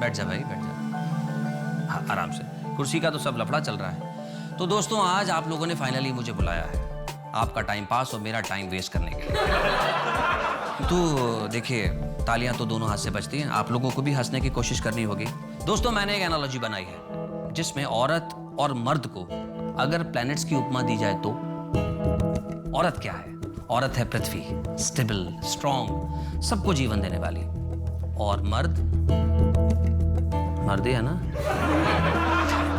बैठ जा भाई, बैठ जा। हाँ, आराम से। कुर्सी का तो सब लफड़ा चल रहा है। तो दोस्तों, आज आप लोगों ने फाइनली मुझे बुलाया है आपका टाइम पास और मेरा टाइम वेस्ट करने के लिए। तो देखिए, तालियां तो दोनों हाथ से बजती हैं, आप लोगों को भी हंसने की कोशिश करनी होगी। दोस्तों, मैंने एक एनालॉजी बनाई है जिसमें औरत और मर्द को अगर प्लैनेट्स की उपमा दी जाए तो औरत क्या है? औरत है पृथ्वी, स्टेबल, स्ट्रॉन्ग, सबको जीवन देने वाली। और मर्द ही है ना?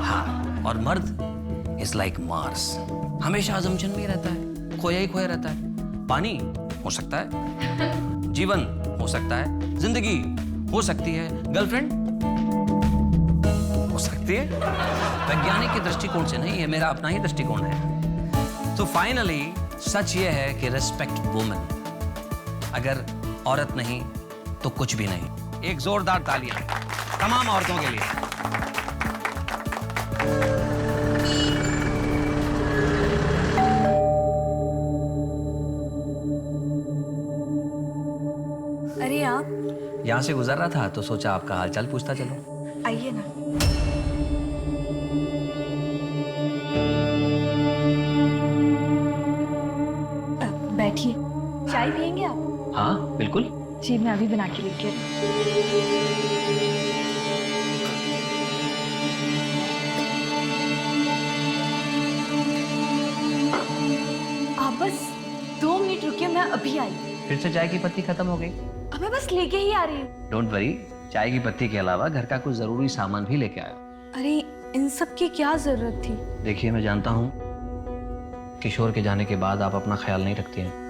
हाँ, और मर्द इज लाइक मार्स, हमेशा अजम्पशन में रहता है, खोया ही खोया रहता है। पानी हो सकता है, जीवन हो सकता है, जिंदगी हो सकती है, गर्लफ्रेंड हो सकती है। वैज्ञानिक के दृष्टिकोण से नहीं, ये मेरा अपना ही दृष्टिकोण है। तो फाइनली सच ये है कि रिस्पेक्ट वुमेन। अगर औरत नहीं तो कुछ भी नहीं। एक जोरदार तालियां तमाम औरतों के लिए। अरे आप यहां से गुजर रहा था तो सोचा आपका हालचाल पूछता चलो। आइए ना। बैठिए, चाय पियेंगे आप? हाँ बिल्कुल। जी मैं अभी बना के लेके आप बस 2 मिनट रुकिए, मैं अभी आई। फिर से चाय की पत्ती खत्म हो गई? अब मैं बस लेके ही आ रही हूँ। डोंट वरी, चाय की पत्ती के अलावा घर का कुछ जरूरी सामान भी लेके आयो। अरे इन सब की क्या जरूरत थी? देखिए, मैं जानता हूँ किशोर के जाने के बाद आप अपना ख्याल नहीं रखती हैं।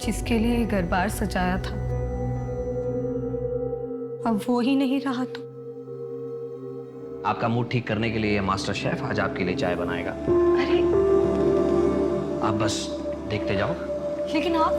जिसके लिए ये घर-बार सजाया था, अब वो ही नहीं रहा तो आपका मूड ठीक करने के लिए मास्टर शेफ आज आपके लिए चाय बनाएगा। अरे आप बस देखते जाओ। लेकिन आप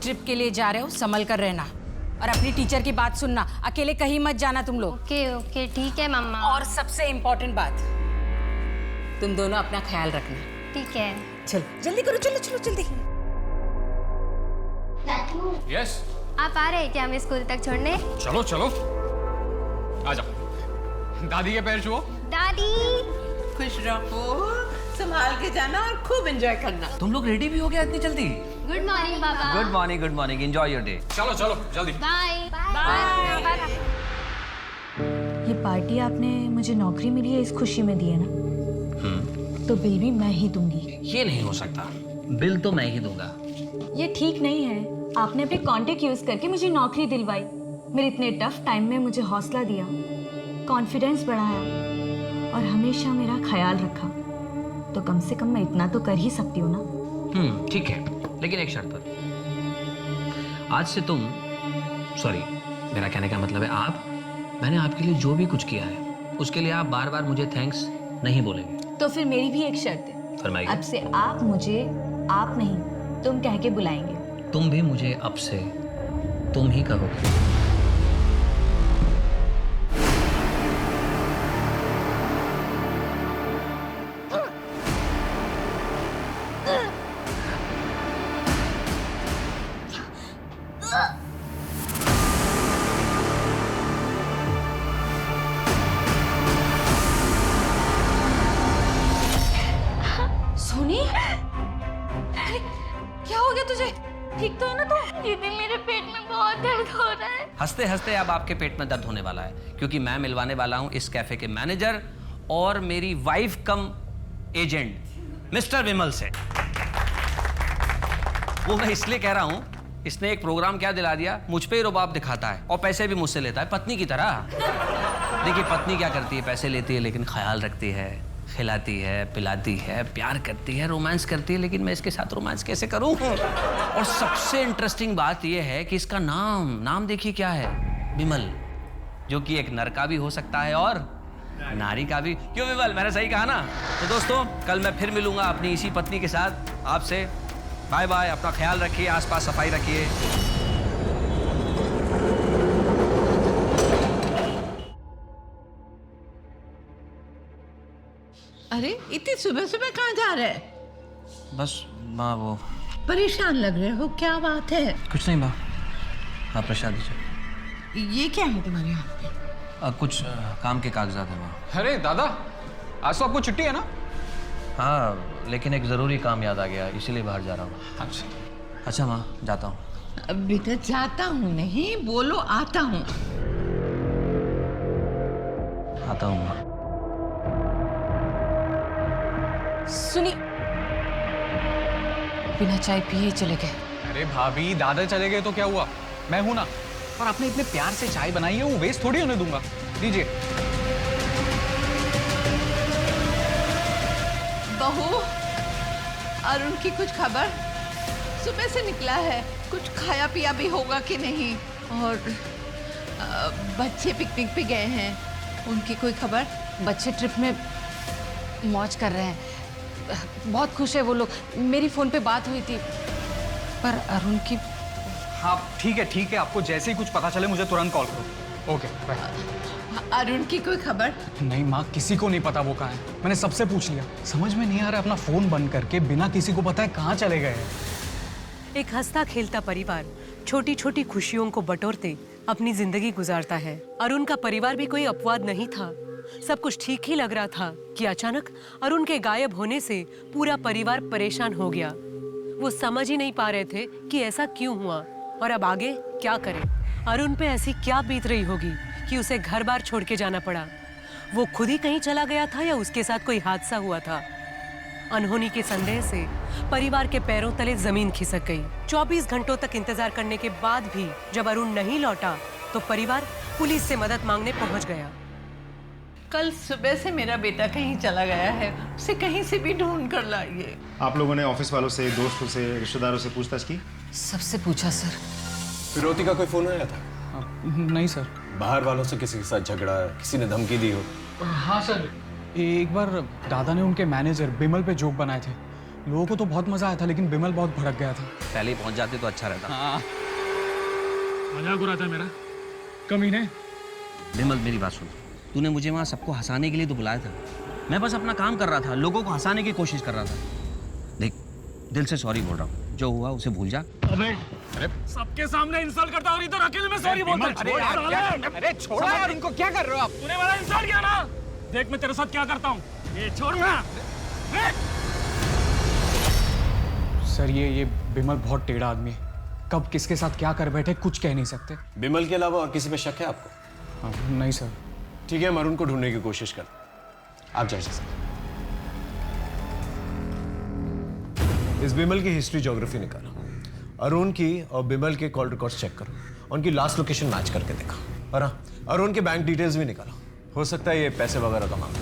ट्रिप के लिए जा रहे हो, संभल कर रहना और अपनी टीचर की बात सुनना। अकेले कहीं मत जाना तुम लोग। ओके ओके ठीक है मम्मा। और सबसे इम्पोर्टेंट बात, तुम दोनों अपना ख्याल रखना। ठीक है। चलो जल्दी करो, चलो चलो जल्दी। यस, आप आ रहे हैं क्या हमें स्कूल तक छोड़ने? चलो चलो आ जाओ। दादी के पैर छुओ। दादी खुश रहो, संभाल के जाना और खूब एंजॉय करना। तुम लोग रेडी भी हो गया इतनी जल्दी? गुड मॉर्निंग पापा। Good morning, good morning, enjoy your day. चलो चलो जल्दी। Bye bye. ये पार्टी आपने मुझे नौकरी मिली है इस खुशी में दी है ना? तो बिल भी मैं ही दूंगी। ये नहीं हो सकता, बिल तो मैं ही दूंगा। ये ठीक नहीं है। आपने अपने कॉन्टेक्ट यूज करके मुझे नौकरी दिलवाई, मेरे इतने टफ टाइम में मुझे हौसला दिया, कॉन्फिडेंस बढ़ाया और हमेशा मेरा ख्याल रखा। तो कम से कम मैं इतना तो कर ही सकती हूँ ना? ठीक है, लेकिन एक शर्त पर। आज से तुम, सॉरी मेरा कहने का मतलब है आप, मैंने आपके लिए जो भी कुछ किया है उसके लिए आप बार बार मुझे थैंक्स नहीं बोलेंगे। तो फिर मेरी भी एक शर्त है। फरमाइए। अब से आप मुझे आप नहीं तुम कह के बुलाएंगे। तुम भी मुझे अब से तुम ही कहोगे। सोनी, अरे क्या हो गया तुझे? तुझे? ठीक तो है ना तू? दीदी मेरे पेट में बहुत दर्द हो रहा है। हंसते हंसते अब आपके पेट में दर्द होने वाला है, क्योंकि मैं मिलवाने वाला हूं इस कैफे के मैनेजर और मेरी वाइफ कम एजेंट मिस्टर विमल से। वो मैं इसलिए कह रहा हूं, इसने एक प्रोग्राम क्या दिला दिया, मुझ पे ही रुबाब दिखाता है और पैसे भी मुझसे लेता है पत्नी की तरह। देखिए पत्नी क्या करती है, पैसे लेती है लेकिन ख्याल रखती है, खिलाती है, पिलाती है, प्यार करती है, रोमांस करती है, लेकिन मैं इसके साथ रोमांस कैसे करूं? और सबसे इंटरेस्टिंग बात यह है कि इसका नाम देखिए क्या है, विमल, जो कि एक नर का भी हो सकता है और नारी का भी। क्यों विमल, मैंने सही कहा ना? तो दोस्तों कल मैं फिर मिलूंगा अपनी इसी पत्नी के साथ आपसे। बाय बाय, अपना ख्याल रखिए, आसपास सफाई रखिए। अरे इतनी सुबह सुबह कहाँ जा रहे हैं? बस माँ वो परेशान लग रहे हो, क्या बात है? कुछ नहीं माँ, आप प्रसाद दीजिए। ये क्या है तुम्हारे हाथ में? कुछ काम के कागजात हैं माँ। अरे दादा, आज तो आपको छुट्टी है ना? हाँ, लेकिन एक ज़रूरी काम याद आ गया, इसीलिए बाहर जा रहा हूँ। अच्छा माँ, जाता हूँ। अब बेटा जाता हूँ नहीं, बोलो आता हूँ। आता हूँ माँ। सुनी, बिना चाय पिए चले गए। अरे भाभी, दादा चले गए तो क्या हुआ, मैं हूं ना। और आपने इतने प्यार से चाय बनाई है, वो वेस्ट थोड़ी होने दूंगा। लीजिए। बहू, अरुण की कुछ खबर? सुबह से निकला है, कुछ खाया पिया भी होगा कि नहीं? और बच्चे पिकनिक पे गए हैं, उनकी कोई खबर? बच्चे ट्रिप में मौज कर रहे हैं, बहुत खुश है वो लोग। मेरी फोन पे बात हुई थी, पर अरुण की। हाँ ठीक है, आपको जैसे ही कुछ पता चले मुझे तुरंत कॉल करो। Okay bye. अरुण की कोई खबर? नहीं माँ, किसी को नहीं पता वो कहाँ है। मैंने सबसे पूछ लिया, समझ में नहीं आ रहा, अपना फोन बंद करके बिना किसी को पता है कहाँ चले गए हैं। एक हंसता खेलता परिवार छोटी छोटी खुशियों को बटोरते अपनी जिंदगी गुजारता है। अरुण का परिवार भी कोई अपवाद नहीं था। सब कुछ ठीक ही लग रहा था कि अचानक अरुण के गायब होने से पूरा परिवार परेशान हो गया। वो समझ ही नहीं पा रहे थे कि ऐसा क्यों हुआ और अब आगे क्या करें। अरुण पे ऐसी क्या बीत रही होगी कि उसे घर बार छोड़ के जाना पड़ा। वो खुद ही कहीं चला गया था या उसके साथ कोई हादसा हुआ था। अनहोनी के संदेह से परिवार के पैरों तले जमीन खिसक गई। 24 घंटों तक इंतजार करने के बाद भी जब अरुण नहीं लौटा तो परिवार पुलिस से मदद मांगने पहुंच गया। कल सुबह से मेरा बेटा कहीं चला गया है, उसे कहीं से भी ढूंढ कर लाइए। आप लोगों ने ऑफिस वालों से, दोस्तों से, रिश्तेदारों से पूछताछ की? सबसे पूछा सर। फिरौती का कोई फोन आया था? नहीं सर। बाहर वालों से किसी के साथ झगड़ा है, किसी ने धमकी दी हो? हाँ सर, एक बार दादा ने उनके मैनेजर बिमल पे जोक बनाए थे। लोगों को तो बहुत मजा आया था, लेकिन बिमल बहुत भड़क गया था। पहले ही पहुंच जाते तो अच्छा रहता। हाँ, मजाक उड़ाता है मेरा कमीने। विमल मेरी बात सुन, तूने मुझे वहाँ सबको हंसाने के लिए तो बुलाया था। मैं बस अपना काम कर रहा था, लोगों को हंसाने की कोशिश कर रहा था। देख, दिल से सॉरी बोल रहा हूँ, जो हुआ उसे भूल जा। अबे सबके सामने इंसल्ट करता और इधर अकेले में सॉरी बोलता है। अरे छोड़ो यार, इनको क्या कर रहे हो आप? तूने मेरा इंसल्ट किया ना, देख मैं तेरे साथ क्या करता हूँ। ये छोड़ ना। सर ये बिमल बहुत टेढ़ा आदमी है, कब किसके साथ क्या कर बैठे कुछ कह नहीं सकते। बिमल के अलावा और किसी पे शक है आपको? हाँ, नहीं सर। ठीक है, हम अरुण को ढूंढने की कोशिश कर। आप जाइए सर। इस बिमल की हिस्ट्री ज्योग्राफी निकालो, अरुण की और बिमल के कॉल रिकॉर्ड्स चेक करो, उनकी लास्ट लोकेशन मैच करके देखो, और हाँ, अरुण के बैंक डिटेल्स भी निकालो। हो सकता है ये पैसे वगैरह का मामला।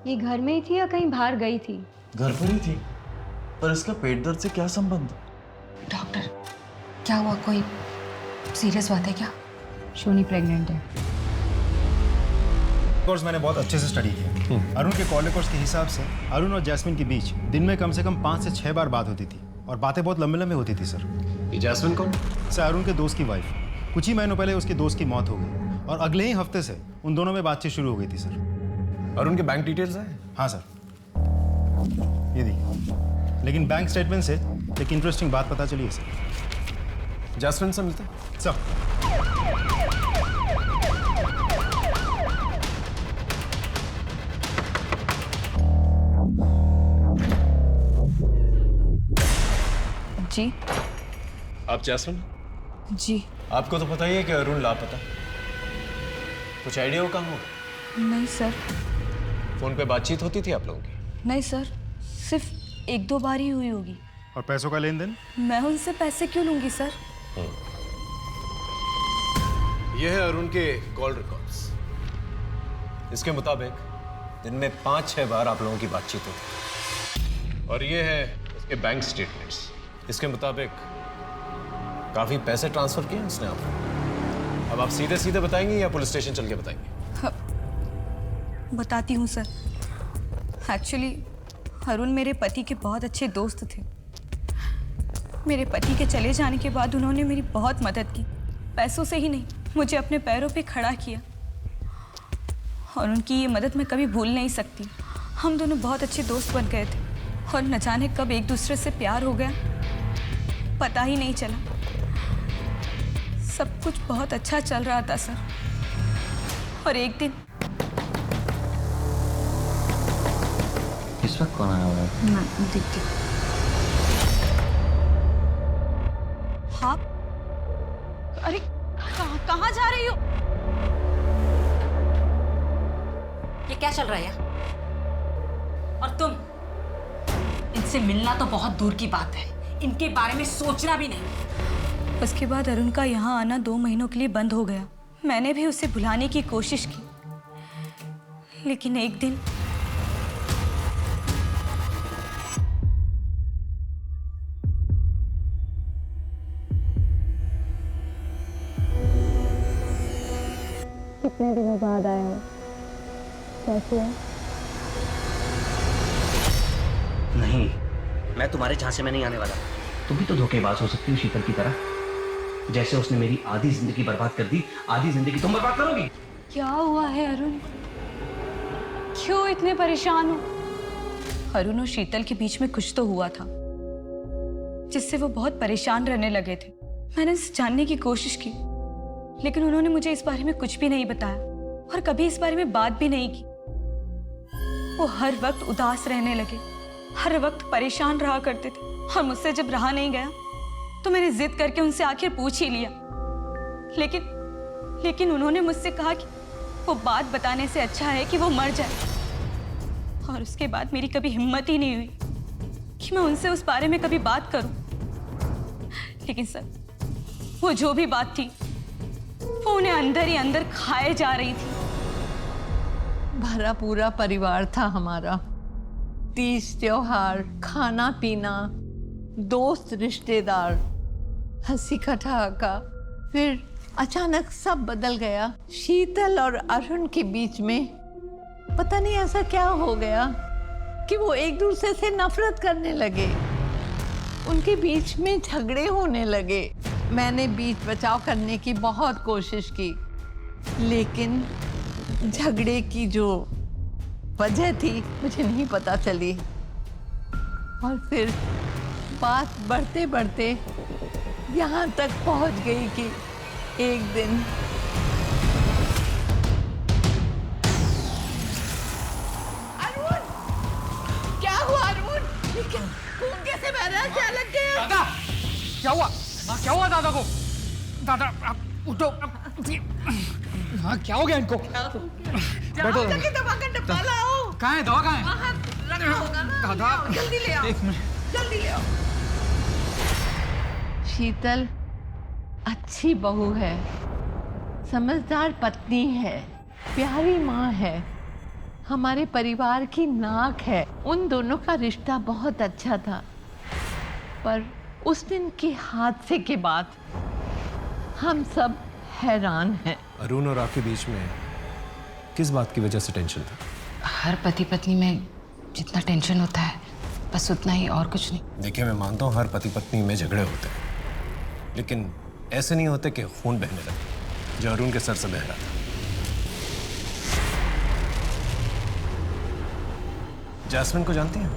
ये घर में ही थी या कहीं बाहर गई थी? घर पर ही थी, पर इसका पेट दर्द से क्या संबंध? डॉक्टर, क्या हुआ, कोई सीरियस बात है क्या? शोनी प्रेग्नेंट है। कोर्स मैंने बहुत अच्छे से स्टडी किया। अरुण के कॉल रिकॉर्ड्स के हिसाब से अरुण और जैस्मिन के बीच दिन में कम से कम 5 से 6 बार बात होती थी, और बातें बहुत लंबे लंबे होती थी सर। ये जैस्मिन कौन? सर, अरुण के दोस्त की वाइफ। कुछ ही महीनों पहले उसके दोस्त की मौत हो गई, और अगले ही हफ्ते से उन दोनों में बातचीत शुरू हो गई थी सर। अरुण के बैंक डिटेल्स हैं? हाँ सर, ये देखिए। लेकिन बैंक स्टेटमेंट से एक इंटरेस्टिंग बात पता चली है सर। जैस्मिन से मिलते हैं सर। जी। आप जैस्मिन? जी। आपको तो पता ही है कि अरुण लापता। कुछ आइडिया हो कहाँ होगा? नहीं सर। फोन पे बातचीत होती थी आप लोगों की? नहीं सर, सिर्फ 1-2 बार ही हुई होगी। और पैसों का लेन देन? मैं उनसे पैसे क्यों लूंगी सर? यह है अरुण के कॉल रिकॉर्ड्स। इसके मुताबिक दिन में 5-6 बार आप लोगों की बातचीत होती। और ये है उसके बैंक स्टेटमेंट्स। इसके मुताबिक काफी पैसे ट्रांसफर किए उसने आपको। अब आप सीधे सीधे बताएंगे या पुलिस स्टेशन चल के बताएंगे? बताती हूँ सर। एक्चुअली अरुण मेरे पति के बहुत अच्छे दोस्त थे। मेरे पति के चले जाने के बाद उन्होंने मेरी बहुत मदद की। पैसों से ही नहीं, मुझे अपने पैरों पे खड़ा किया। और उनकी ये मदद मैं कभी भूल नहीं सकती। हम दोनों बहुत अच्छे दोस्त बन गए थे और न जाने कब एक दूसरे से प्यार हो गया, पता ही नहीं चला। सब कुछ बहुत अच्छा चल रहा था सर। और एक दिन इस वक्त कौन आया हुआ है? मैं देखती। हाँ? अरे कहाँ जा रही हो? ये क्या चल रहा है? और तुम? इनसे मिलना तो बहुत दूर की बात है, इनके बारे में सोचना भी नहीं। उसके बाद अरुण का यहाँ आना 2 महीनों के लिए बंद हो गया। मैंने भी उसे भुलाने की कोशिश की, लेकिन एक दिन कितने दिनों बाद आए हो? कैसे है? नहीं, मैं तुम्हारे झांसे में नहीं आने वाला। तुम भी तो धोखेबाज हो सकती हो शीतल की तरह। जैसे उसने मेरी आधी जिंदगी बर्बाद कर दी, आधी जिंदगी तुम बर्बाद करोगी। क्या हुआ है अरुण? क्यों इतने परेशान हो? अरुण और शीतल के बीच में कुछ तो हुआ था जिससे वो बहुत परेशान रहने लगे थे। मैंने इसे जानने की कोशिश की, लेकिन उन्होंने मुझे इस बारे में कुछ भी नहीं बताया और कभी इस बारे में बात भी नहीं की। वो हर वक्त उदास रहने लगे, हर वक्त परेशान रहा करते थे। और मुझसे जब रहा नहीं गया तो मैंने जिद करके उनसे आखिर पूछ ही लिया। लेकिन उन्होंने मुझसे कहा कि वो बात बताने से अच्छा है कि वो मर जाए। और उसके बाद मेरी कभी हिम्मत ही नहीं हुई कि मैं उनसे उस बारे में कभी बात करूं। लेकिन सर, वो जो भी बात थी वो उन्हें अंदर ही अंदर खाए जा रही थी। भरा पूरा परिवार था हमारा। तीज त्योहार, खाना पीना, दोस्त रिश्तेदार, हंसी ठहाका। फिर अचानक सब बदल गया। शीतल और अरुण के बीच में पता नहीं ऐसा क्या हो गया कि वो एक दूसरे से नफरत करने लगे। उनके बीच में झगड़े होने लगे। मैंने बीच बचाव करने की बहुत कोशिश की, लेकिन झगड़े की जो वजह थी मुझे नहीं पता चली। और फिर बात बढ़ते बढ़ते यहाँ तक पहुँच गई कि एक दिन अरुण, क्या हुआ अरुण? खून कैसे बह रहा है? क्या लग गया? दादा, क्या हुआ? क्या हुआ दादा को? दादा आप उठो। हाँ, क्या हो गया इनको? जाओ जाके दवा का डब्बा लाओ। कहाँ है दवा? कहाँ है? बाहर रखा होगा ना। दादा, जल्दी ले आओ। 1 मिनट। जल्दी ले आओ। शीतल अच्छी बहू है, समझदार पत्नी है, प्यारी माँ है, हमारे परिवार की नाक है। उन दोनों का रिश्ता बहुत अच्छा था, पर उस दिन के हादसे के बाद हम सब हैरान हैं। अरुण और आपके बीच में किस बात की वजह से टेंशन था? हर पति पत्नी में जितना टेंशन होता है बस उतना ही, और कुछ नहीं। देखिए, मैं मानता हूँ हर पति पत्नी में झगड़े होते हैं, लेकिन ऐसे नहीं होते कि खून बहने लगे, जो अरुण के सर से बह रहा था। जैस्मिन को जानती हैं?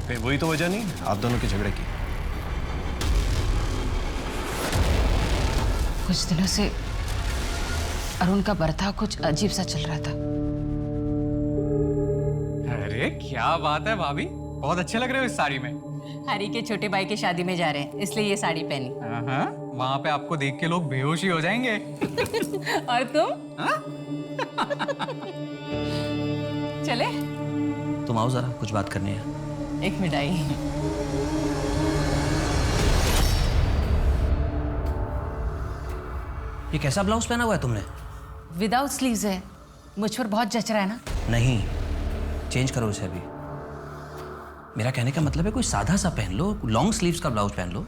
कहीं वही तो वजह नहीं आप दोनों के झगड़े की? कुछ दिनों से अरुण का बर्ताव कुछ अजीब सा चल रहा था। अरे क्या बात है भाभी, बहुत अच्छे लग रहे हो इस साड़ी में। हरी के छोटे भाई की शादी में जा रहे हैं, इसलिए ये साड़ी पहनी। वहाँ पे आपको देख के लोग बेहोश ही हो जाएंगे। और तुम? चले? तुम आओ जरा, कुछ बात करनी है। एक मिठाई। ये कैसा ब्लाउज पहना हुआ है तुमने? विदाउट स्लीव्स है, मुझ पर बहुत जच रहा है ना। नहीं, चेंज करो इसे अभी। मेरा कहने का मतलब है कोई सादा सा पहन लो, लॉन्ग स्लीव्स का ब्लाउज पहन लो।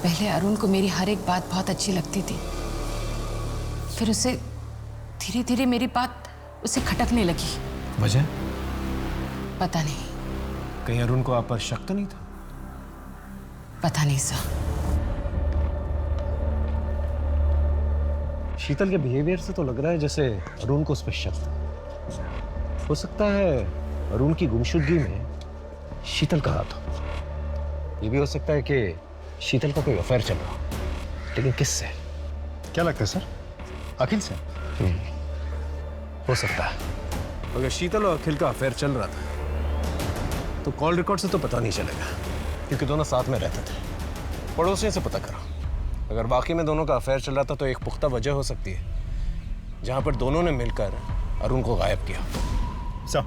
पहले अरुण को मेरी हर एक बात बहुत अच्छी लगती थी, फिर उसे धीरे धीरे मेरी बात उसे खटकने लगी। वजह? पता नहीं। कहीं अरुण को आप पर शक तो नहीं था? पता नहीं सर। शीतल के बिहेवियर से तो लग रहा है जैसे अरुण को उस पर शक था। हो सकता है अरुण की गुमशुदगी में शीतल का हाथ हो। ये भी हो सकता है कि शीतल का कोई अफेयर चल रहा हो, लेकिन किससे? क्या लगता है सर? अखिल से? हो सकता है। अगर शीतल और अखिल का अफेयर चल रहा था तो कॉल रिकॉर्ड से तो पता नहीं चलेगा, क्योंकि दोनों साथ में रहते थे। पड़ोसियों से पता करो। अगर बाकी में दोनों का अफेयर चल रहा था तो एक पुख्ता वजह हो सकती है जहां पर दोनों ने मिलकर अरुण को गायब किया। सर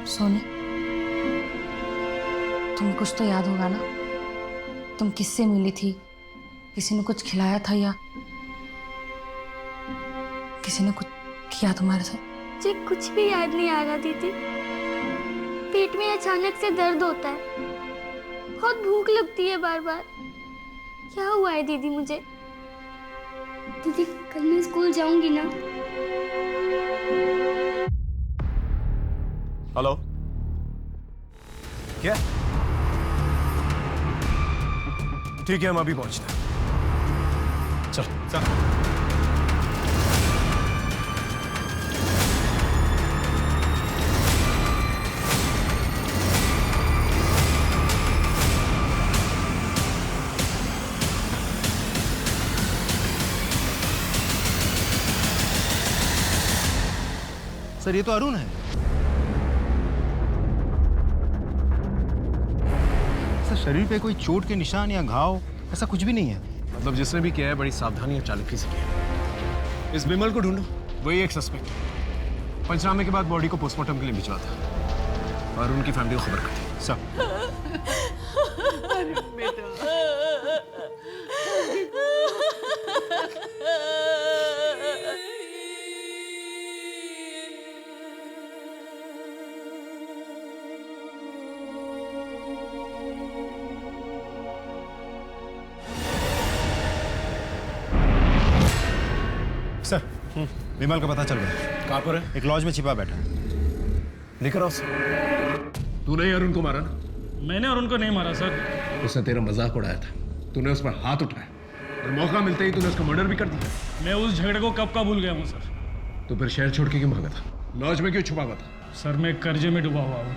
सोनी, तुम कुछ तो याद होगा ना? तुम किससे मिली थी? किसी ने कुछ खिलाया था या किसी ने कुछ किया तुम्हारे साथ? मुझे कुछ भी याद नहीं आ रहा दीदी। पेट में अचानक से दर्द होता है, बहुत भूख लगती है बार बार। क्या हुआ है दीदी मुझे? दीदी कल मैं स्कूल जाऊंगी ना? हेलो, क्या? ठीक है, हम अभी पहुंचते हैं। चल चल। सर ये तो अरुण है। सर शरीर पे कोई चोट के निशान या घाव ऐसा कुछ भी नहीं है। मतलब जिसने भी किया है बड़ी सावधानी और चालाकी से किया है। इस बिमल को ढूंढो, वही एक सस्पेक्ट। पंचनामे के बाद बॉडी को पोस्टमार्टम के लिए भिजवा था और उनकी फैमिली को खबर कर दी। सर सर विमल का पता चल गया। कहाँ पर है? एक लॉज में छिपा बैठा है। लेकर आओ। तूने ही अरुण को मारा ना? मैंने अरुण को नहीं मारा सर। उसने तेरा मजाक उड़ाया था, तूने उस पर हाथ उठाया और मौका मिलते ही तूने उसका मर्डर भी कर दिया। मैं उस झगड़े को कब का भूल गया हूँ सर। तो फिर शहर छोड़ के क्यों भागा था? लॉज में क्यों छुपा हुआ था? सर मैं कर्जे में डूबा हुआ हूँ,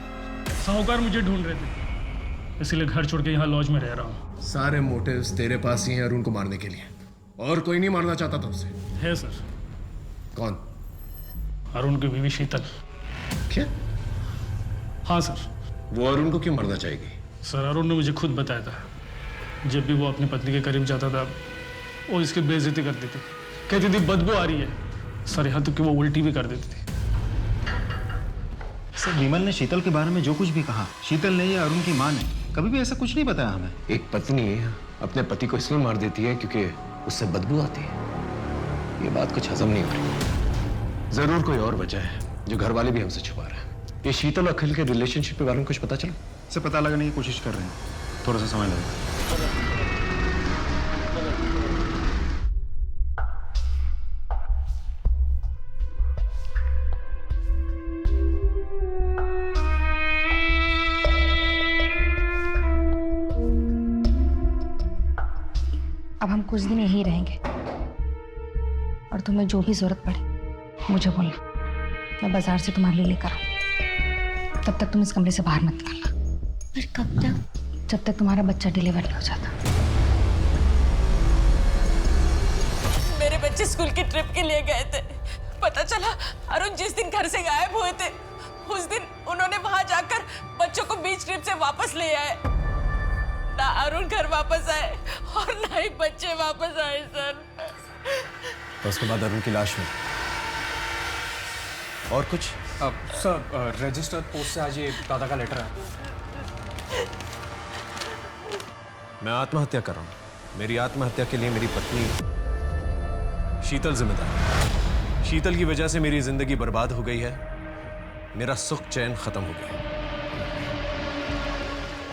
साहूकार मुझे ढूंढ रहे थे, इसलिए घर छोड़ के यहाँ लॉज में रह रहा हूँ। सारे मोटिव्स तेरे पास ही हैं अरुण को मारने के लिए, और कोई नहीं मारना चाहता था उसे। है सर। कौन? अरुण की बीवी शीतल। क्या? हाँ सर। वो अरुण को क्यों मारना चाहेगी? सर अरुण ने मुझे खुद बताया था, जब भी वो अपनी पत्नी के करीब जाता था वो इसकी बेइज्जती करती थी, कहती थी बदबू आ रही है। सर यहाँ तक कि वो उल्टी भी कर देती थी। सर विमल ने शीतल के बारे में जो कुछ भी कहा, शीतल ने या अरुण की मां ने कभी भी ऐसा कुछ नहीं बताया हमें। एक पत्नी अपने पति को इसलिए मार देती है क्योंकि उससे बदबू आती है। ये बात कुछ हजम नहीं हो रही। जरूर कोई और वजह है जो घर वाले भी हमसे छुपा रहे हैं। ये शीतल और अखिल के रिलेशनशिप के बारे में कुछ पता चला? इसे पता लगाने की कोशिश कर रहे हैं, थोड़ा सा समय लगेगा। अब हम कुछ दिन यहीं रहेंगे और तुम्हें जो भी जरूरत पड़े मुझे बोलना, मैं बाजार से तुम्हारे लिए लेकर आऊँ। तब तक तुम इस कमरे से बाहर मत निकलना। पर कब तक? जब तक तुम्हारा बच्चा डिलीवर नहीं हो जाता। मेरे बच्चे स्कूल की ट्रिप के लिए गए थे, पता चला अरुण जिस दिन घर से गायब हुए थे उस दिन उन्होंने वहां जाकर बच्चों को बीच ट्रिप से वापस ले आए। ना अरुण घर वापस आए और ना ही बच्चे वापस आए सर। तो उसके बाद अरुण की लाश मिली। और कुछ? सर रजिस्टर्ड पोस्ट से आज ये दादा का लेटर है। मैं आत्महत्या कर रहा हूं। मेरी आत्महत्या के लिए मेरी पत्नी शीतल जिम्मेदार है। शीतल की वजह से मेरी जिंदगी बर्बाद हो गई है, मेरा सुख चैन खत्म हो गया।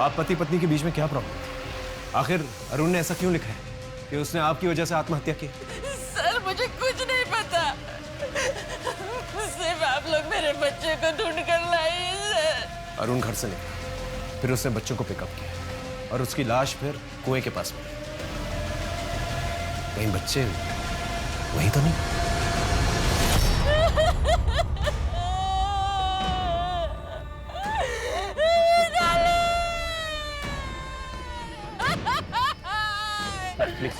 आप पति पत्नी के बीच में क्या प्रॉब्लम थी? आखिर अरुण ने ऐसा क्यों लिखा है कि उसने आपकी वजह से आत्महत्या की? सर मुझे कुछ नहीं पता, सिर्फ आप लोग मेरे बच्चे को ढूंढ कर लाइए सर। अरुण घर से निकला, फिर उसने बच्चों को पिकअप किया और उसकी लाश फिर कुएं के पास मिली। कहीं बच्चे वही तो नहीं? प्लीज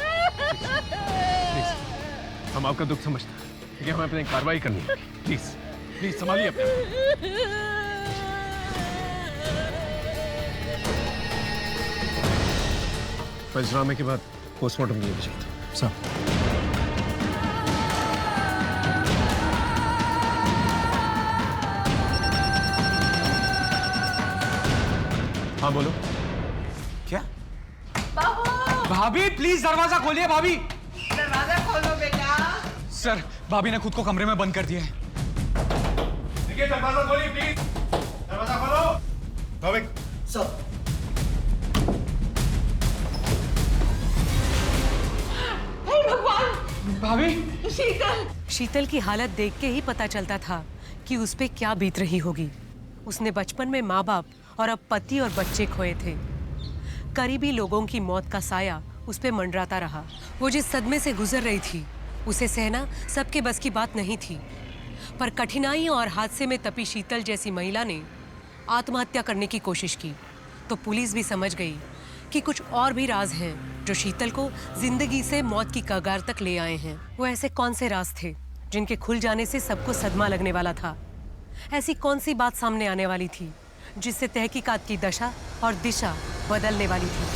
हम आपका दुख समझते हैं, लेकिन हमें अपनी कार्रवाई करनी है। प्लीज प्लीज संभालिए अपने। पंचनामे के बाद पोस्टमार्टम के लिए भेजा था। हाँ बोलो। क्या? भाभी प्लीज दरवाजा खोलिए। भाभी दरवाजा खोलो बेटा। सर भाभी ने खुद को कमरे में बंद कर दिया है। देखिए दरवाजा खोलिए प्लीज। दरवाजा खोलो। भाभी सब। भगवान। भाभी शीतल। शीतल की हालत देख के ही पता चलता था कि उस पे क्या बीत रही होगी। उसने बचपन में माँ बाप और अब पति और बच्चे खोए थे। करीबी लोगों की मौत का साया उस पे मंडराता रहा। वो जिस सदमे से गुजर रही थी उसे सहना सबके बस की बात नहीं थी। पर कठिनाई और हादसे में तपी शीतल जैसी महिला ने आत्महत्या करने की कोशिश की तो पुलिस भी समझ गई कि कुछ और भी राज हैं जो शीतल को जिंदगी से मौत की कगार तक ले आए हैं। वो ऐसे कौन से राज थे जिनके खुल जाने से सबको सदमा लगने वाला था? ऐसी कौन सी बात सामने आने वाली थी जिससे तहकीकात की दशा और दिशा बदलने वाली थी?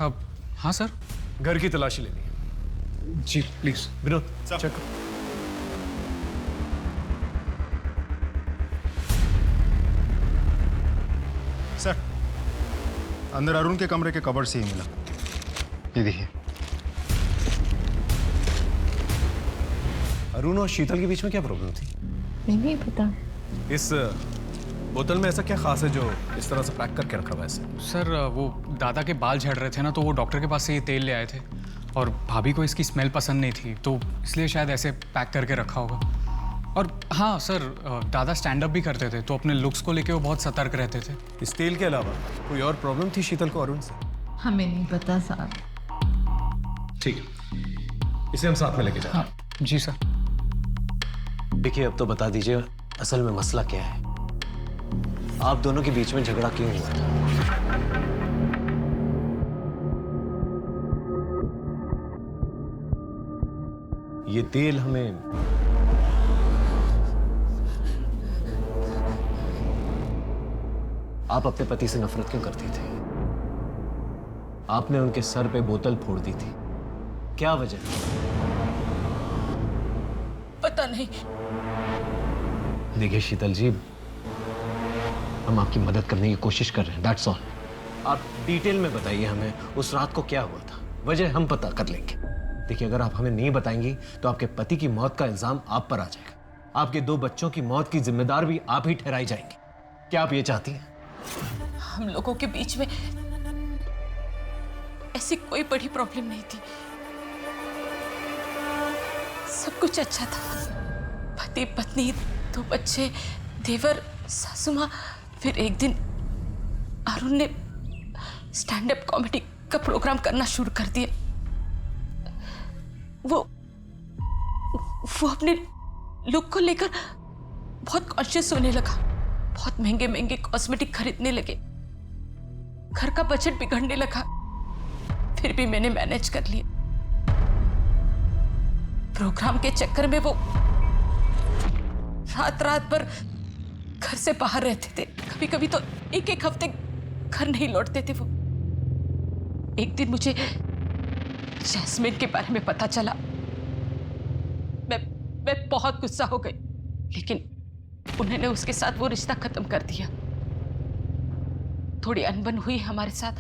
अब हाँ सर, घर की तलाशी लेनी है। जी प्लीज। विनोद चेक करो। सर अंदर अरुण के कमरे के कबर्ड से ही मिला। ये देखिए। अरुण और शीतल के बीच में क्या प्रॉब्लम थी? नहीं पता। इस बोतल में ऐसा क्या खास है जो इस तरह से पैक करके रखा हुआ है? सर वो दादा के बाल झड़ रहे थे ना, तो वो डॉक्टर के पास से ये तेल ले आए थे और भाभी को इसकी स्मेल पसंद नहीं थी तो इसलिए शायद ऐसे पैक करके रखा होगा। और हाँ सर, दादा स्टैंड अप भी करते थे तो अपने लुक्स को लेके वो बहुत सतर्क रहते थे। इस तेल के अलावा कोई और प्रॉब्लम थी शीतल को अरुण से? हमें नहीं पता साहब। ठीक है, इसे हम साथ में लेके जाएं। हाँ जी सर। देखिए अब तो बता दीजिए असल में मसला क्या है, आप दोनों के बीच में झगड़ा क्यों हुआ था? ये तेल हमें आप अपने पति से नफरत क्यों करती थी? आपने उनके सर पे बोतल फोड़ दी थी, क्या वजह? पता नहीं। देखिए शीतल जी, हम आपकी मदद करने की कोशिश कर रहे हैं, दैट्स ऑल। आप डिटेल में बताइए हमें उस रात को क्या हुआ था, वजह हम पता कर लेंगे। देखिए अगर आप हमें नहीं बताएंगी तो आपके पति की मौत का इल्जाम आप पर आ जाएगा, आपके 2 बच्चों की मौत की जिम्मेदार भी आप ही ठहराई जाएंगी। क्या आप ये चाहती हैं? हम लोगों के बीच में ऐसी कोई बड़ी प्रॉब्लम नहीं थी, सब कुछ अच्छा था। पति पत्नी, 2 बच्चे, देवर, सासू माँ। फिर एक दिन अरुण ने स्टैंड अप कॉमेडी का प्रोग्राम करना शुरू कर दिया। वो अपने लुक को लेकर बहुत कॉन्शियस होने लगा, बहुत महंगे महंगे कॉस्मेटिक खरीदने लगे, घर का बजट बिगड़ने लगा। फिर भी मैंने मैनेज कर लिया। प्रोग्राम के चक्कर में वो रात रात भर घर से बाहर रहते थे। कभी कभी तो एक एक हफ्ते घर नहीं लौटते थे वो। एक दिन मुझे जैस्मिन के बारे में पता चला। मैं बहुत गुस्सा हो गई, लेकिन उन्होंने उसके साथ वो रिश्ता खत्म कर दिया। थोड़ी अनबन हुई हमारे साथ।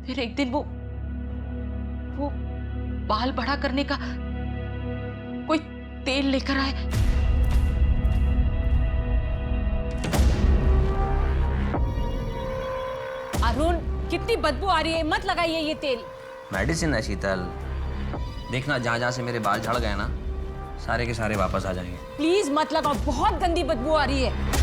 फिर एक दिन वो बाल बड़ा करने का कोई तेल लेकर आए। अरुण, कितनी बदबू आ रही है, मत लगाइए ये तेल। मेडिसिन है शीतल, देखना जहाँ जहाँ से मेरे बाल झड़ गए ना, सारे के सारे वापस आ जाएंगे। प्लीज मत लगाओ, बहुत गंदी बदबू आ रही है।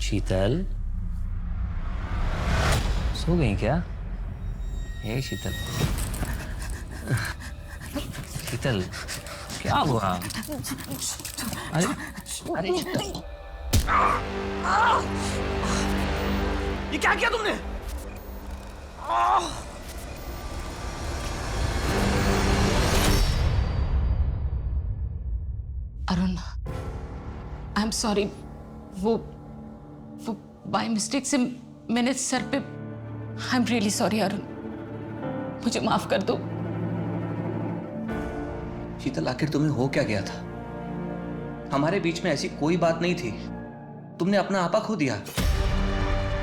शीतल, सो गई क्या? हे शीतल, शीतल क्या हुआ? अरे अरे शीतल, ये क्या किया तुमने? Arun, I am sorry. वो बाय मिस्टेक से मैंने सर पे। I am really sorry Arun, मुझे माफ कर दो। शीतल, आखिर तुम्हें हो क्या गया था? हमारे बीच में ऐसी कोई बात नहीं थी। तुमने अपना आपा खो दिया।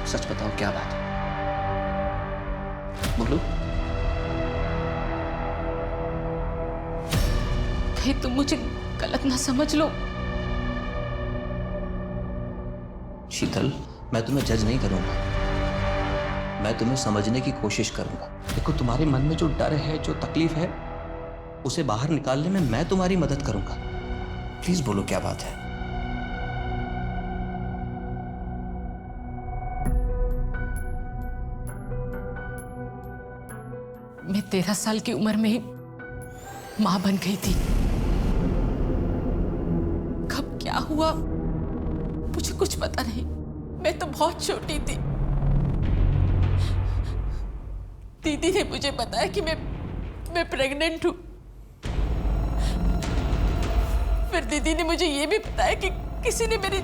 सच बताओ, क्या बात है? बोलो। कहीं तुम मुझे गलत ना समझ लो। शीतल, मैं तुम्हें जज नहीं करूंगा, मैं तुम्हें समझने की कोशिश करूंगा। देखो, तुम्हारे मन में जो डर है, जो तकलीफ है, उसे बाहर निकालने में मैं तुम्हारी मदद करूंगा। प्लीज बोलो, क्या बात है? मैं 13 साल की उम्र में ही मां बन गई थी। कब क्या हुआ मुझे कुछ पता नहीं। मैं तो बहुत छोटी थी। दीदी ने मुझे बताया कि मैं प्रेग्नेंट हूं। फिर दीदी ने मुझे ये भी बताया कि किसी ने मेरे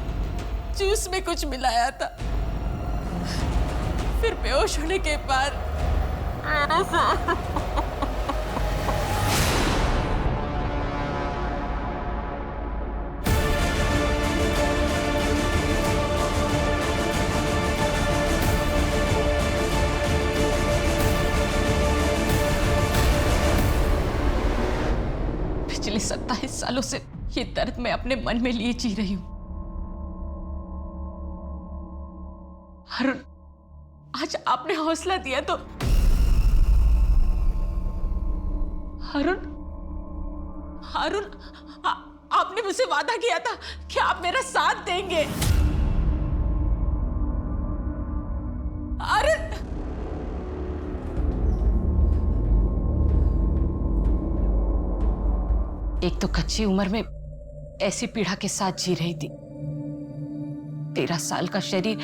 जूस में कुछ मिलाया था। फिर बेहोश होने के बाद पिछले 27 सालों से ये दर्द मैं अपने मन में लिए जी रही हूं। अरुण, आज आपने हौसला दिया तो अरुण, आपने मुझसे वादा किया था कि आप मेरा साथ देंगे। अरुण, एक तो कच्ची उम्र में ऐसी पीड़ा के साथ जी रही थी। 13 साल का शरीर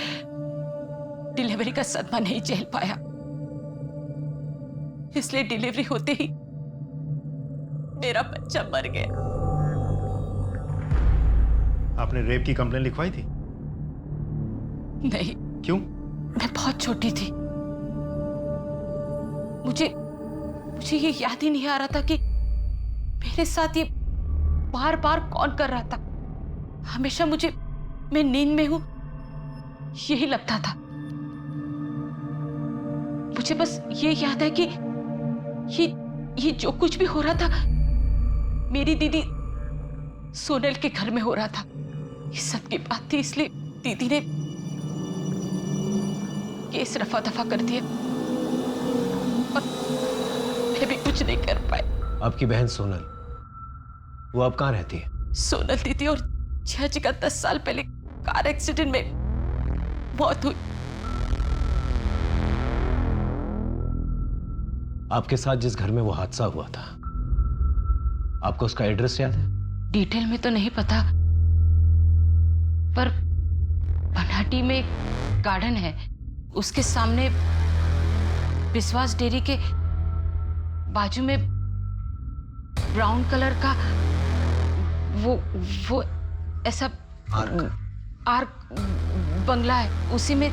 डिलीवरी का सदमा नहीं झेल पाया, इसलिए डिलीवरी होते ही मेरा बच्चा मर गया। आपने रेप की कंप्लेन लिखवाई थी? नहीं। क्यों? मैं बहुत छोटी थी। मुझे ये याद ही नहीं आ रहा था कि मेरे साथ ये बार बार कौन कर रहा था। हमेशा मैं नींद में हूं यही लगता था। मुझे बस ये याद है कि ये जो कुछ भी हो रहा था मेरी दीदी सोनल के घर में हो रहा था। ये सब की बात थी, इसलिए दीदी ने केस रफा दफा कर दिया और मैं भी कुछ नहीं कर पाई। आपकी बहन सोनल, वो अब कहाँ रहती है? सोनल दीदी और जी का 10 साल पहले कार एक्सीडेंट में मौत हुई। आपके साथ जिस घर में वो हादसा हुआ था, आपको उसका एड्रेस याद है? डिटेल में तो नहीं पता, पर सिटी में एक गार्डन है, उसके सामने विश्वास डेयरी के बाजू में ब्राउन कलर का वो ऐसा आर्क बंगला है। उसी में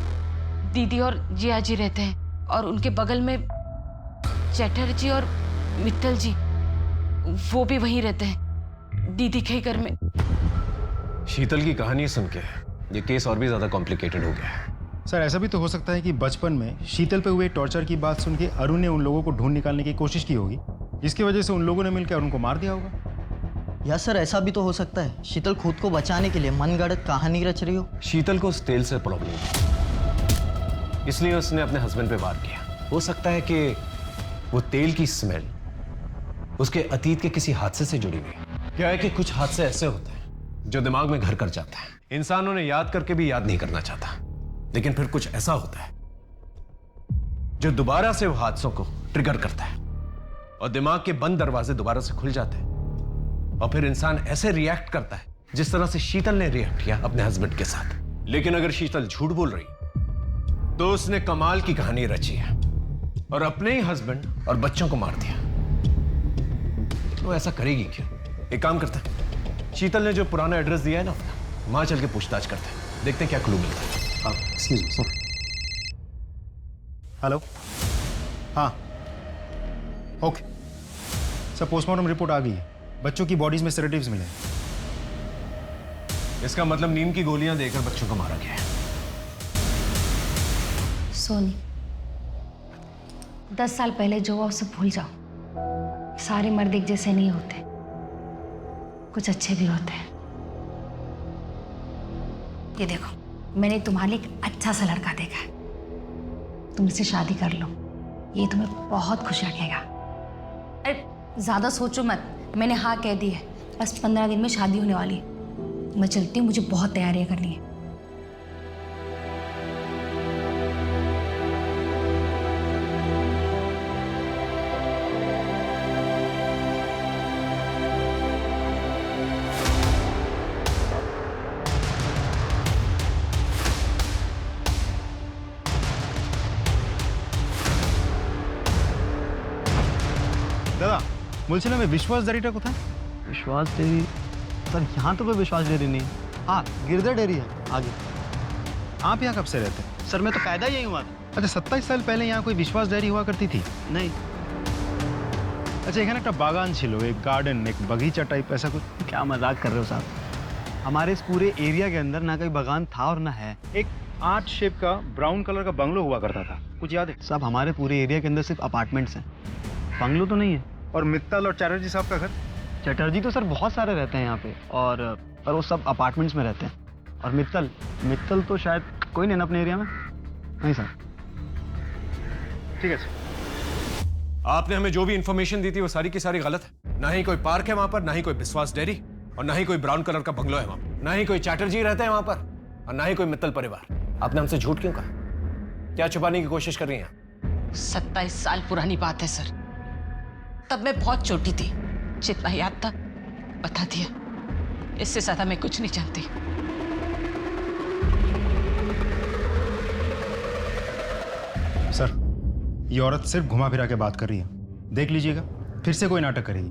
दीदी और जिया जी रहते हैं और उनके बगल में चटर्जी और मित्तल जी, वो भी वहीं रहते हैं, दीदी के घर में। शीतल की कहानी सुन के ये केस और भी ज्यादा कॉम्प्लिकेटेड हो गया है। सर ऐसा भी तो हो सकता है कि बचपन में शीतल पे हुए टॉर्चर की बात सुन के अरुण ने उन लोगों को ढूंढ निकालने की कोशिश की होगी, जिसकी वजह से उन लोगों ने मिलकर अरुण को मार दिया होगा। या सर ऐसा भी तो हो सकता है शीतल खुद को बचाने के लिए मनगढ़ंत कहानी रच रही हो। शीतल को उस तेल से प्रॉब्लम थी, इसलिए उसने अपने हस्बैंड पे वार किया। हो सकता है कि वो तेल की स्मेल उसके अतीत के किसी हादसे से जुड़ी हुई। क्या है कि कुछ हादसे ऐसे होते हैं जो दिमाग में घर कर जाते हैं, इंसान उन्हें याद करके भी याद नहीं करना चाहता, लेकिन फिर कुछ ऐसा होता है जो दोबारा से वो हादसों को ट्रिगर करता है और दिमाग के बंद दरवाजे दोबारा से खुल जाते हैं और फिर इंसान ऐसे रिएक्ट करता है जिस तरह से शीतल ने रिएक्ट किया अपने हस्बैंड के साथ। लेकिन अगर शीतल झूठ बोल रही तो उसने कमाल की कहानी रची है और अपने ही हस्बैंड और बच्चों को मार दिया। वो ऐसा करेगी क्यों? एक काम करते हैं, शीतल ने जो पुराना एड्रेस दिया है ना, वहां चल के पूछताछ करते हैं, देखते हैं क्या क्लू मिलता है। Excuse me sir. हेलो, हाँ ओके सर, पोस्टमार्टम रिपोर्ट आ गई है, बच्चों की बॉडीज में सेडेटिव्स मिले हैं। इसका मतलब नींद की गोलियां देकर बच्चों को मारा गया है। सोनी, 10 साल पहले जो हुआ उसे भूल जाओ। सारे मर्द एक जैसे नहीं होते, कुछ अच्छे भी होते हैं। ये देखो, मैंने तुम्हारे लिए एक अच्छा सा लड़का देखा है, तुम इससे शादी कर लो, ये तुम्हें बहुत खुश रखेगा। अरे ज़्यादा सोचो मत, मैंने हाँ कह दी है, बस 15 दिन में शादी होने वाली है। मैं चलती हूँ, मुझे बहुत तैयारियाँ करनी है। दादा मुलसिना में विश्वास डेयरीटा कोথায়? विश्वास डेयरी सर, यहाँ तो कोई विश्वास डेयरी नहीं है। हाँ, गिरधर डेयरी है आगे। आप यहाँ कब से रहते हैं? सर मैं तो पैदा ही यहीं हुआ था। अच्छा, 27 साल पहले यहाँ कोई विश्वास डेयरी हुआ करती थी? नहीं। अच्छा, এখানে একটা বাগান ছিল, एक गार्डन, एक बगीचा टाइप ऐसा कुछ? क्या मजाक कर रहे हो साहब? हमारे इस पूरे एरिया के अंदर ना कोई बागान था और ना है। एक आर्ट शेप का ब्राउन कलर का बंगलो हुआ करता था, कुछ याद है? साहब हमारे पूरे एरिया के अंदर सिर्फ अपार्टमेंट्स हैं, बंगलो तो नहीं है। और मित्तल और चटर्जी साहब का घर? चटर्जी तो सर बहुत सारे रहते हैं यहाँ पे, और पर वो सब अपार्टमेंट्स में रहते हैं। और मित्तल तो शायद कोई नहीं ना अपने एरिया में। नहीं सर। ठीक है सर। आपने हमें जो भी इंफॉर्मेशन दी थी वो सारी की सारी गलत है। ना ही कोई पार्क है वहां पर, ना ही कोई विश्वास डेयरी, और ना ही कोई ब्राउन कलर का बंगलो है वहां पर, ना ही कोई चैटर्जी रहते हैं वहां पर, और ना ही कोई मित्तल परिवार। आपने हमसे झूठ क्यों कहा? क्या छुपाने की कोशिश कर रही हैं? 27 साल पुरानी बात है सर, तब मैं बहुत छोटी थी, जितना याद था बता दिया, इससे ज्यादा मैं कुछ नहीं जानती। सर, ये औरत सिर्फ घुमा फिरा के बात कर रही है, देख लीजिएगा फिर से कोई नाटक करेगी।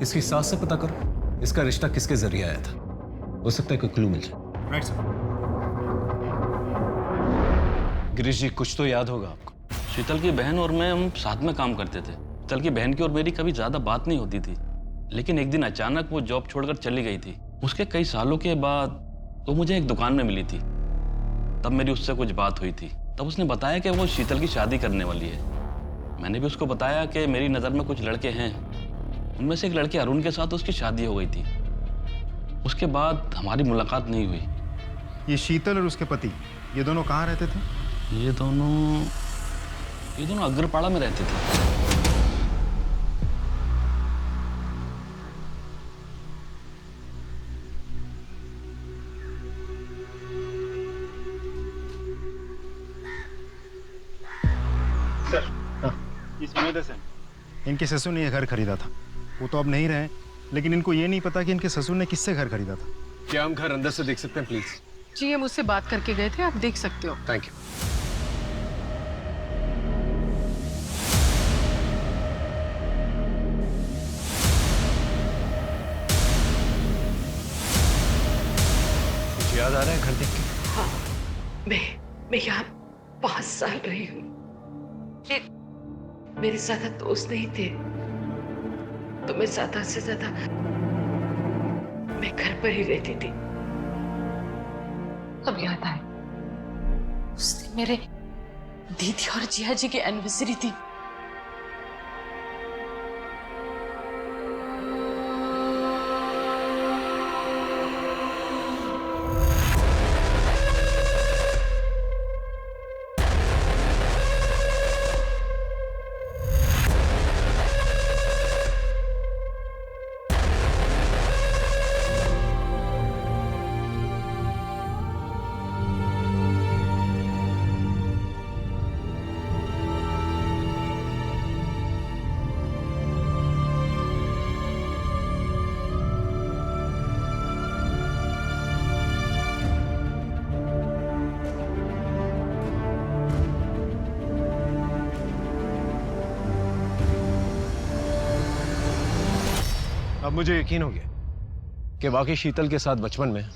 इसकी सास से पता करो इसका रिश्ता किसके जरिए आया था, हो सकता है कोई क्लू मिल जाए। Right sir. गिरीश जी, कुछ तो याद होगा आपको। शीतल की बहन और मैं हम साथ में काम करते थे। शीतल की बहन की और मेरी कभी ज्यादा बात नहीं होती थी, लेकिन एक दिन अचानक वो जॉब छोड़कर चली गई थी। उसके कई सालों के बाद वो मुझे एक दुकान में मिली थी, तब मेरी उससे कुछ बात हुई थी। तब उसने बताया कि वो शीतल की शादी करने वाली है। मैंने भी उसको बताया कि मेरी नज़र में कुछ लड़के हैं, उनमें से एक लड़के अरुण के साथ उसकी शादी हो गई थी। उसके बाद हमारी मुलाकात नहीं हुई। ये शीतल और उसके पति, ये दोनों कहाँ रहते थे? ये दोनों अग्रपाड़ा में रहते थे। सर, इस उम्मीद से इनके ससुर ने यह घर खरीदा था। वो तो अब नहीं रहे, लेकिन इनको ये नहीं पता कि इनके ससुर ने किससे घर खरीदा था। क्या हम घर अंदर से देख सकते हैं प्लीज? जी ये मुझसे बात करके गए थे, आप देख सकते हो। Thank you. कुछ याद आ रहा है घर देख के? हाँ, मैं यहाँ 5 साल रही हूँ। मेरे ज्यादा दोस्त नहीं थे, तो मैं ज्यादा से ज्यादा मैं घर पर ही रहती थी। अब याद आए, उस दिन मेरे दीदी और जिया जी की एनिवर्सरी थी। अब मुझे यकीन हो गया कि वाकई शीतल के साथ बचपन में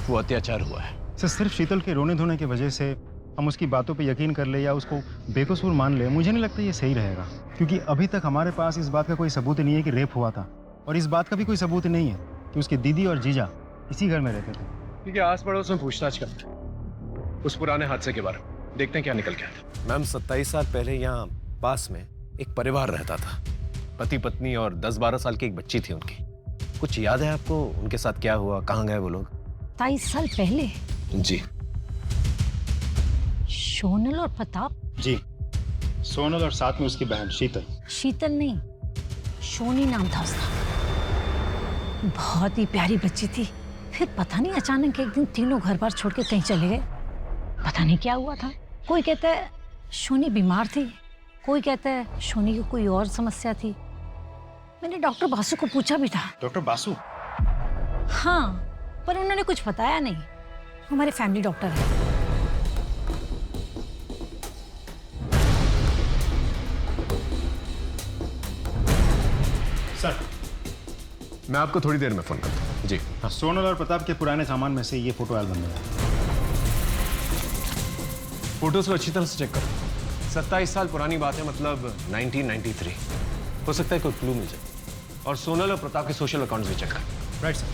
वो अत्याचार हुआ है। सर सिर्फ शीतल के रोने धोने की वजह से हम उसकी बातों पे यकीन कर ले या उसको बेकसूर मान ले, मुझे नहीं लगता ये सही रहेगा, क्योंकि अभी तक हमारे पास इस बात का कोई सबूत नहीं है कि रेप हुआ था, और इस बात का भी कोई सबूत नहीं है कि उसकी दीदी और जीजा इसी घर में रहते थे। क्योंकि आस पड़ोस में पूछताछ करते हैं उस पुराने हादसे के बारे में, देखते हैं क्या निकल के आता है। मैम 27 साल पहले यहाँ पास में एक परिवार रहता था, पति पत्नी और 10-12 साल की एक बच्ची थी उनकी। कुछ याद है आपको उनके साथ क्या हुआ, कहाँ गए वो लोग? 27 साल पहले? जी। सोनल और प्रताप? जी, सोनल और साथ में उसकी बहन शीतल। शीतल नहीं, सोनी नाम था उसका। बहुत ही प्यारी बच्ची थी। फिर पता नहीं अचानक एक दिन तीनों घर बार छोड़ के कहीं चले गए। पता नहीं क्या हुआ था। कोई कहता है सोनी बीमार थी, कोई कहता है सोनी की कोई और समस्या थी। मैंने डॉक्टर बासु को पूछा भी था। डॉक्टर बासु? हाँ, पर उन्होंने कुछ बताया नहीं। हमारे फैमिली डॉक्टर है। सर, मैं आपको थोड़ी देर में फोन करता हूँ। जी हाँ। सोनल और प्रताप के पुराने सामान में से ये फोटो एल्बम है। फोटोज को अच्छी तरह से चेक करो। 27 साल पुरानी बात है, मतलब 1993। हो सकता है कोई क्लू मिल जाए। और सोनल और प्रताप के सोशल अकाउंट्स भी चेक करें। Right sir.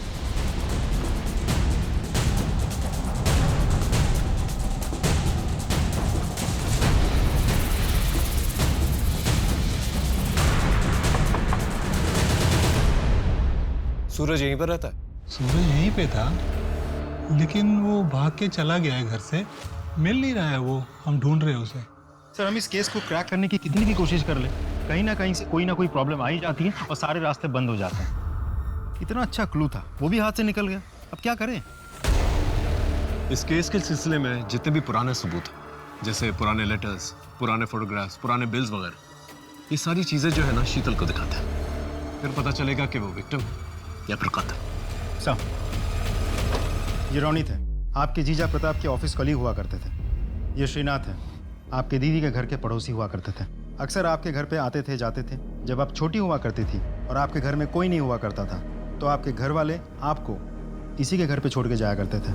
सूरज यहीं पर रहता है? सूरज यहीं पे था, लेकिन वो भाग के चला गया है घर से। मिल नहीं रहा है वो, हम ढूंढ रहे हैं उसे। सर हम इस केस को क्रैक करने की कितनी भी कोशिश कर ले, कहीं ना कहीं से कोई ना कोई प्रॉब्लम आ ही जाती है और सारे रास्ते बंद हो जाते हैं। इतना अच्छा क्लू था, वो भी हाथ से निकल गया। अब क्या करें? इस केस के सिलसिले में जितने भी पुराने सबूत हैं, जैसे पुराने लेटर्स, पुराने फोटोग्राफ्स, पुराने बिल्स वगैरह, ये सारी चीजें जो है ना शीतल को दिखाते हैं। फिर पता चलेगा कि वो विक्टिम या फिर कातिल। सर, ये रोनित है, आपके जीजा प्रताप के ऑफिस कलीग हुआ करते थे। ये श्रीनाथ है, आपके दीदी के घर के पड़ोसी हुआ करते थे। अक्सर आपके घर पे आते थे जाते थे। जब आप छोटी हुआ करती थी और आपके घर में कोई नहीं हुआ करता था, तो आपके घर वाले आपको इसी के घर पे छोड़ के जाया करते थे।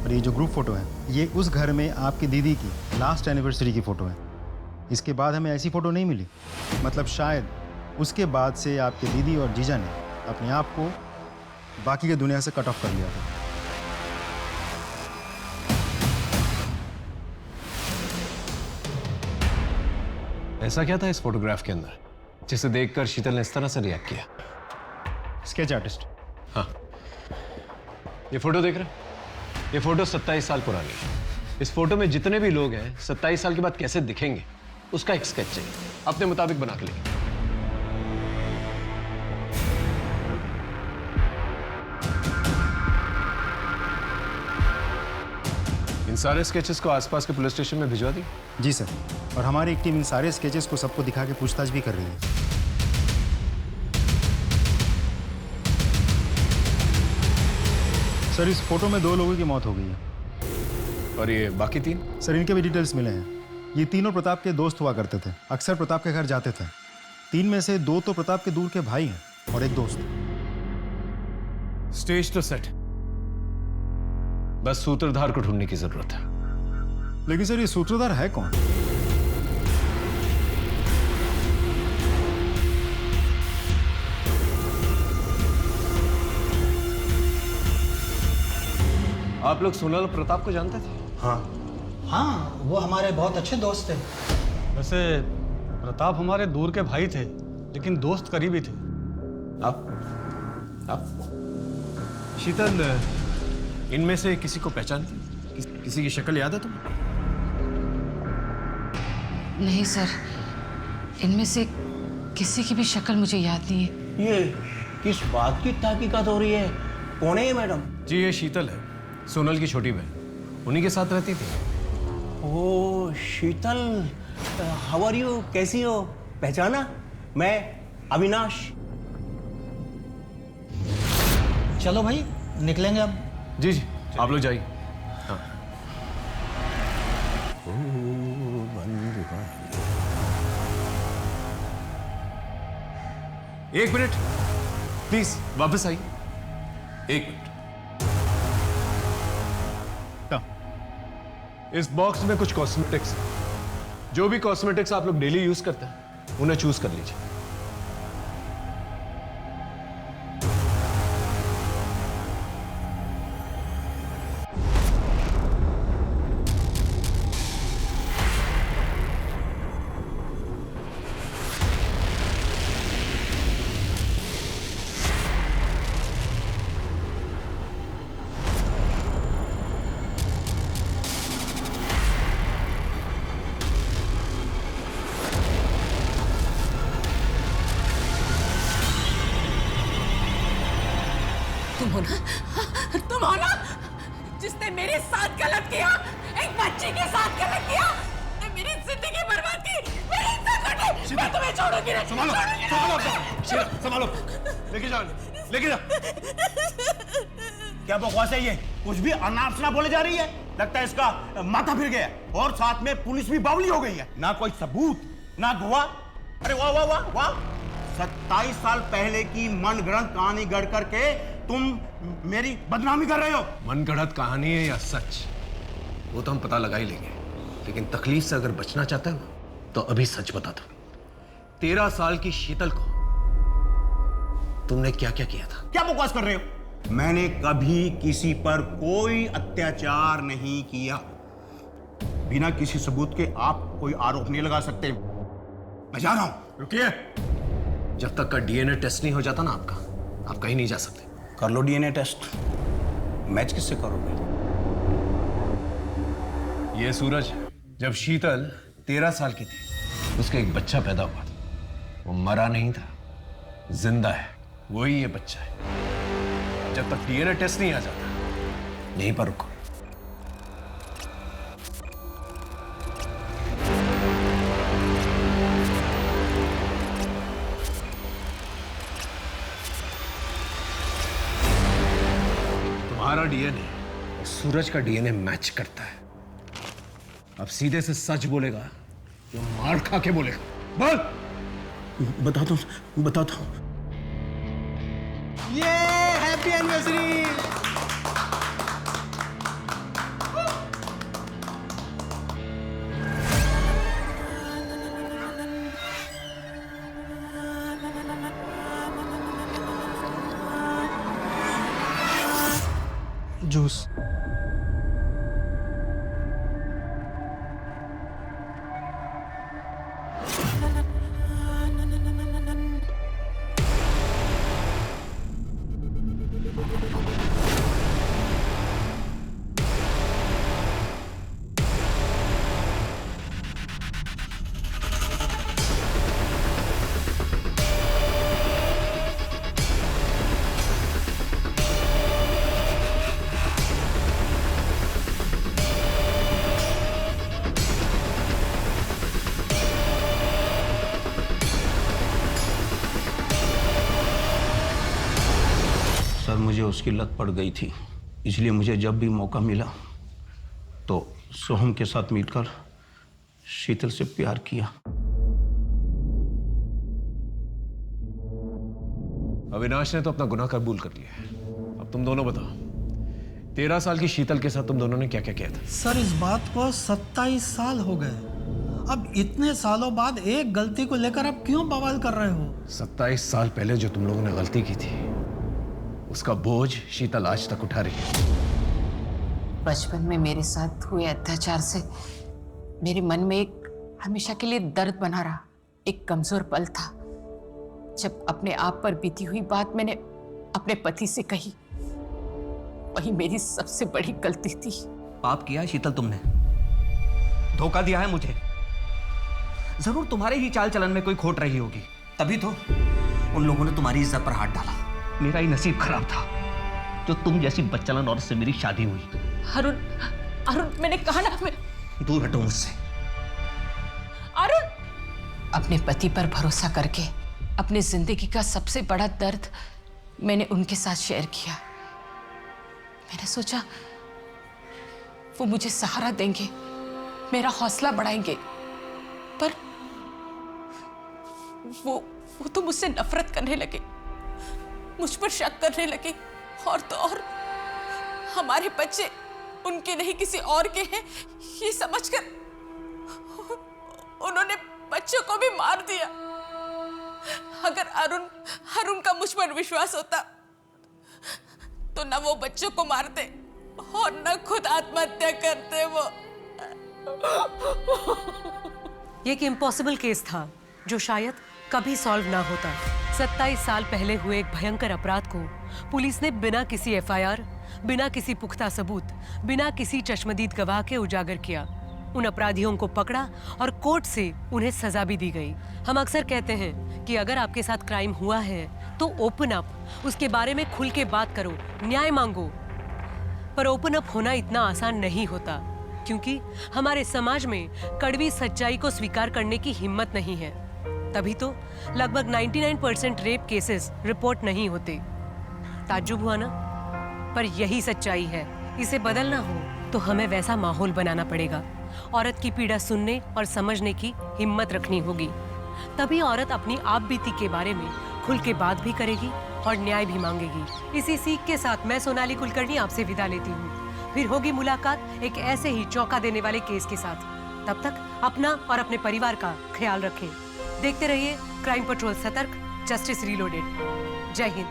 और ये जो ग्रुप फोटो है, ये उस घर में आपकी दीदी की लास्ट एनिवर्सरी की फोटो है। इसके बाद हमें ऐसी फोटो नहीं मिली। मतलब शायद उसके बाद से आपके दीदी और जीजा ने अपने आप को बाकी की दुनिया से कट ऑफ कर लिया था। ऐसा क्या था इस फोटोग्राफ के अंदर जिसे देखकर शीतल ने इस तरह से रिएक्ट किया? Sketch artist. हाँ, ये फोटो देख रहे हैं? ये फोटो 27 साल पुरानी है। इस फोटो में जितने भी लोग हैं 27 साल के बाद कैसे दिखेंगे, उसका एक स्केच चाहिए। अपने मुताबिक बना के लेंगे। इन सारे स्केचेस को आसपास के पुलिस स्टेशन में भिजवा दी? जी सर, और हमारी एक टीम इन सारे स्केचेस को सबको दिखा के पूछताछ भी कर रही है। सर इस फोटो में 2 लोगों की मौत हो गई है। और ये बाकी 3? सर इनके भी डिटेल्स मिले हैं। ये तीनों प्रताप के दोस्त हुआ करते थे, अक्सर प्रताप के घर जाते थे। 3 में से 2 तो प्रताप के दूर के भाई हैं और एक दोस्त। स्टेज तो सेट, बस सूत्रधार को ढूंढने की जरूरत है। लेकिन सर ये सूत्रधार है कौन? आप लोग सोनल और प्रताप को जानते थे? हाँ, वो हमारे बहुत अच्छे दोस्त थे। वैसे प्रताप हमारे दूर के भाई थे, लेकिन दोस्त करीबी थे। आप शीतल, इनमें से किसी को पहचानती? किसी की शक्ल याद है तुम्हें? नहीं सर, इनमें से किसी की भी शक्ल मुझे याद नहीं है। ये किस बात की तहकीकात हो रही है? कौन है ये मैडम? जी ये शीतल है, सोनल की छोटी बहन, उन्हीं के साथ रहती थी। ओ शीतल, हाउ आर यू? कैसी हो? पहचाना? मैं अविनाश। चलो भाई निकलेंगे अब। जी जी आप लोग जाइए। हाँ। एक मिनट प्लीज, वापस आइए। 1 मिनट। इस बॉक्स में कुछ कॉस्मेटिक्स, जो भी कॉस्मेटिक्स आप लोग डेली यूज करते हैं उन्हें चूज कर लीजिए। तुम हो ना जिसने मेरे साथ गलत किया, एक बच्ची के साथ गलत किया, मेरी जिंदगी बर्बाद की, मेरी इज्जत लूटी। मैं तुम्हें छोड़ूंगी नहीं। संभालो, लेके जाओ, लेके जाओ। क्या बकवास है ये? कुछ भी अनाप शनाप बोले जा रही है। लगता है इसका माथा फिर गया और साथ में पुलिस भी बावली हो गई है। ना कोई सबूत, ना गवाह। अरे वाह वाह वाह वाह! 27 साल पहले की मनगढ़ंत कहानी गढ़ करके तुम मेरी बदनामी कर रहे हो। मनगढ़ंत कहानी है या सच, वो तो हम पता लगा ही लेंगे, लेकिन तकलीफ से अगर बचना चाहते हो तो अभी सच बता दो। 13 साल की शीतल को तुमने क्या क्या किया था? क्या बकवास कर रहे हो? मैंने कभी किसी पर कोई अत्याचार नहीं किया। बिना किसी सबूत के आप कोई आरोप नहीं लगा सकते। मैं जा रहा हूं। रुकिए, जब तक का डीएनए टेस्ट नहीं हो जाता ना आपका, आप कहीं नहीं जा सकते। कर लो डीएनए टेस्ट। मैच किससे करोगे? ये सूरज, जब शीतल 13 साल की थी, उसका एक बच्चा पैदा हुआ था। वो मरा नहीं था, जिंदा है। वही ये बच्चा है। जब तक डीएनए टेस्ट नहीं आ जाता, यहीं पर रुको। तुम्हारा डीएनए और सूरज का डीएनए मैच करता है। अब सीधे से सच बोलेगा या मार खा के बोलेगा? बोल। बताता हूं। ये हैप्पी एनिवर्सरी। जूस। सर मुझे उसकी लत पड़ गई थी, इसलिए मुझे जब भी मौका मिला तो सोहम के साथ मिलकर शीतल से प्यार किया। अविनाश ने तो अपना गुनाह कबूल कर लिया है। अब तुम दोनों बताओ, 13 साल की शीतल के साथ तुम दोनों ने क्या क्या किया था? सर इस बात को 27 साल हो गए। अब इतने सालों बाद एक गलती को लेकर आप क्यों बवाल कर रहे हो? 27 साल पहले जो तुम लोगों ने गलती की थी उसका बोझ शीतल आज तक उठा रही है। बचपन में मेरे साथ हुए अत्याचार से मेरे मन में एक हमेशा के लिए दर्द बना रहा, एक कमजोर पल था जब अपने आप पर बीती हुई बात मैंने अपने पति से कही। वही मेरी सबसे बड़ी गलती थी। पाप किया है शीतल तुमने, धोखा दिया है मुझे। जरूर तुम्हारे ही चाल चलन में कोई खोट रही होगी, तभी तो उन लोगों ने तुम्हारी इज्जत पर हाथ डाला। मेरा ही नसीब खराब था जो तुम जैसी बच्चलन औरत से मेरी शादी हुई। अरुण, मैंने कहा ना, मैं दूर हटो मुझसे। अरुण, अपने पति पर भरोसा करके अपनी जिंदगी का सबसे बड़ा दर्द मैंने उनके साथ शेयर किया। मैंने सोचा वो मुझे सहारा देंगे, मेरा हौसला बढ़ाएंगे, पर वो तो मुझसे नफरत करने लगे, मुझ पर शक करने लगे, और तो और हमारे बच्चे उनके नहीं किसी और के हैं ये समझकर उन्होंने बच्चों को भी मार दिया। अगर अरुण का मुझ पर विश्वास होता तो न वो बच्चों को मारते और न खुद आत्महत्या करते। वो ये एक इम्पॉसिबल केस था जो शायद कभी सॉल्व ना होता। 27 साल पहले हुए एक भयंकर अपराध को पुलिस ने बिना किसी एफआईआर, बिना किसी पुख्ता सबूत, बिना किसी चश्मदीद गवाह के उजागर किया। उन अपराधियों को पकड़ा और कोर्ट से उन्हें सजा भी दी गई। हम अक्सर कहते हैं कि अगर आपके साथ क्राइम हुआ है तो ओपन अप, उसके बारे में खुल के बात करो, न्याय मांगो। पर ओपन अप होना इतना आसान नहीं होता, क्योंकि हमारे समाज में कड़वी सच्चाई को स्वीकार करने की हिम्मत नहीं है। तभी तो लगभग 99% रेप केसेस रिपोर्ट नहीं होते। ताज्जुब हुआ ना? पर यही सच्चाई है। इसे बदलना हो तो हमें वैसा माहौल बनाना पड़ेगा। औरत की पीड़ा सुनने और समझने की हिम्मत रखनी होगी। तभी औरत अपनी आप बीती के बारे में खुल के बात भी करेगी और न्याय भी मांगेगी। इसी सीख के साथ मैं सोनाली कुलकर्णी आपसे विदा लेती हूँ। फिर होगी मुलाकात एक ऐसे ही चौंका देने वाले केस के साथ। तब तक अपना और अपने परिवार का ख्याल रखें। देखते रहिए क्राइम पेट्रोल, सतर्क, जस्टिस रीलोडेड। जय हिंद।